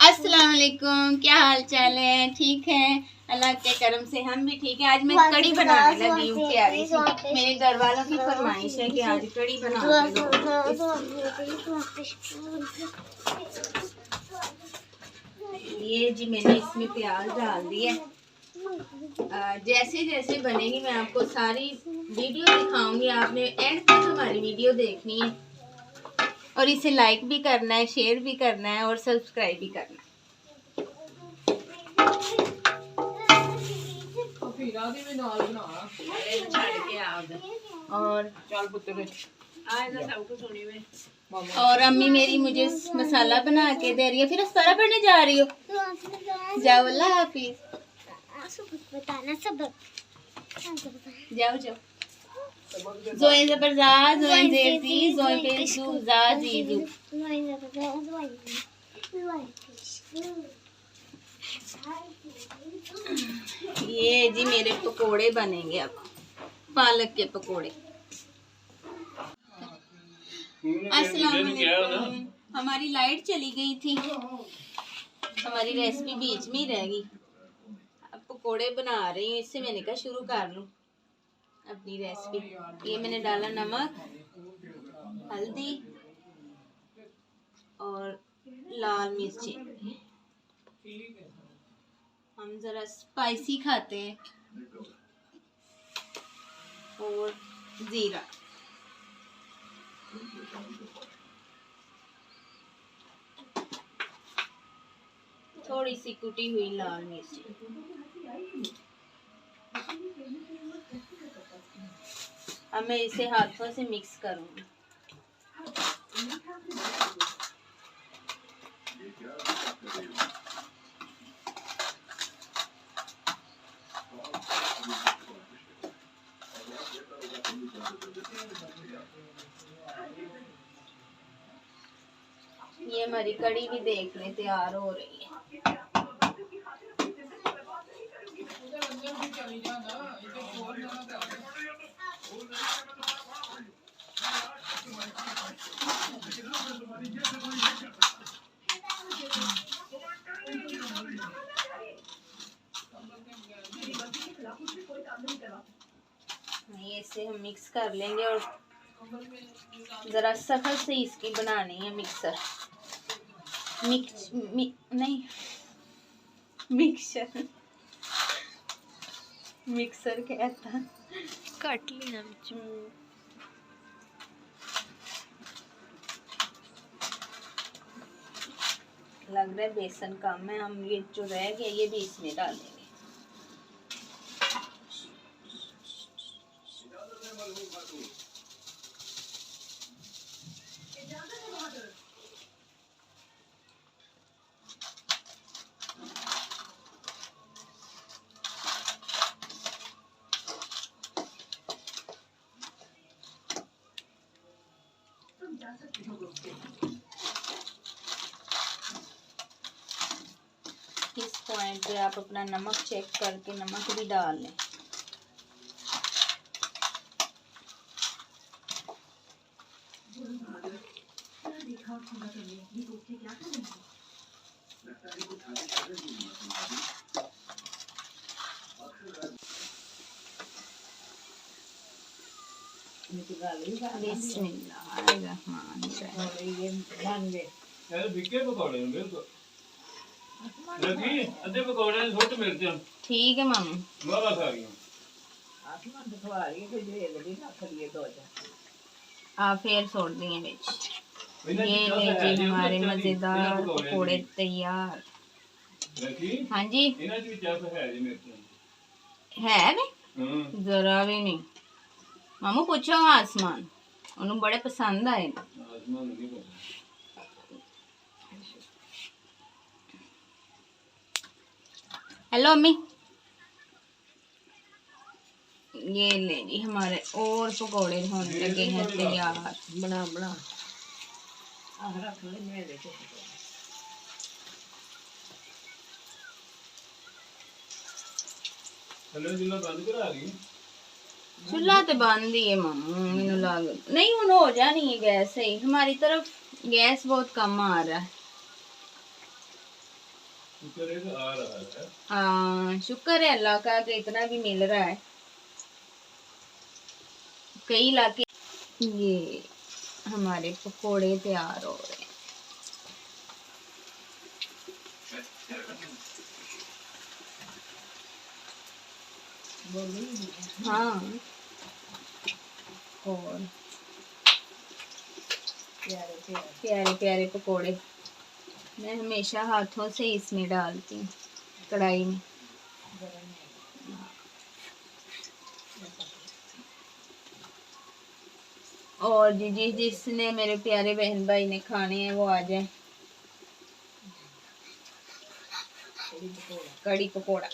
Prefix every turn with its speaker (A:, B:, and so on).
A: अस्सलाम वालेकुम, क्या हाल चाल है? ठीक है, अल्लाह के करम से हम भी ठीक है। आज मैं कड़ी बनाने लगी हूँ प्यारी सी। मेरे घर वालों की फरमाइश है कि आज कड़ी बना के दो। ये जी मैंने इसमें प्याज डाल दिया। जैसे जैसे बनेगी मैं आपको सारी वीडियो दिखाऊंगी। आपने एंड तक हमारी वीडियो देखनी है और इसे लाइक भी करना है, शेयर भी करना है और सब्सक्राइब भी करना है। और अम्मी मेरी मुझे मसाला बना के दे रही है। फिर अस्पताल पढ़ने जा रही हो? जाओ, अल्लाह हाफिज। जाओ जाओ। जोए जबरजा, जोए जेरती, जोए पेजू, जा जीजू। ये जी मेरे पकोड़े बनेंगे अब, पालक के पकोड़े। अस्सलाम वालेकुम। हमारी लाइट चली गई थी, हमारी रेसिपी बीच में ही रह गई। अब पकोड़े बना रही हूँ, इससे मैंने कहा शुरू कर लूँ अपनी रेसिपी। ये मैंने डाला नमक, हल्दी और लाल मिर्ची। हम जरा स्पाइसी खाते हैं। और जीरा, थोड़ी सी कुटी हुई लाल मिर्ची। अब मैं इसे हाथों से मिक्स करूंगी। ये हमारी कड़ी भी देखने तैयार हो रही है। ये इसे हम मिक्स कर लेंगे और जरा सख्त से इसकी बनानी है मिक्सर। मिक्सर कहता
B: कट लेना।
A: लग रहा है बेसन कम है, हम ये जो रह गया ये भी इसमें डाल देंगे। इस पॉइंट पे आप अपना नमक चेक करके नमक भी डाल लें। ठीक है मामू। आप फिर छोड़ दिए बेच। ये ले जी हमारे मजेदार पकोड़े तैयार। हाँ जी है नहीं, जरा भी नहीं। मामू पूछो आसमान, उन्हें बड़े पसंद आए। हेलो अम्मी, ये ले जी हमारे और पकोड़े होने लगे हैं तैयार।
B: बना बना
A: चूल्हा तो बंद ही है मामू, मैनू लग नहीं हुण हो जानी है गैस सही। हमारी तरफ गैस बहुत कम आ रहा है। हाँ, शुक्र है अल्लाह का कि इतना भी मिल रहा है। कई इलाके ये हमारे पकोड़े तैयार हो रहे हैं। हाँ, और प्यारे प्यारे पकोड़े मैं हमेशा हाथों से इसमें डालती हूँ, कढ़ाई में। और जी जिसने मेरे प्यारे बहन भाई ने खाने हैं वो आ जाए। कड़ी पकोड़ा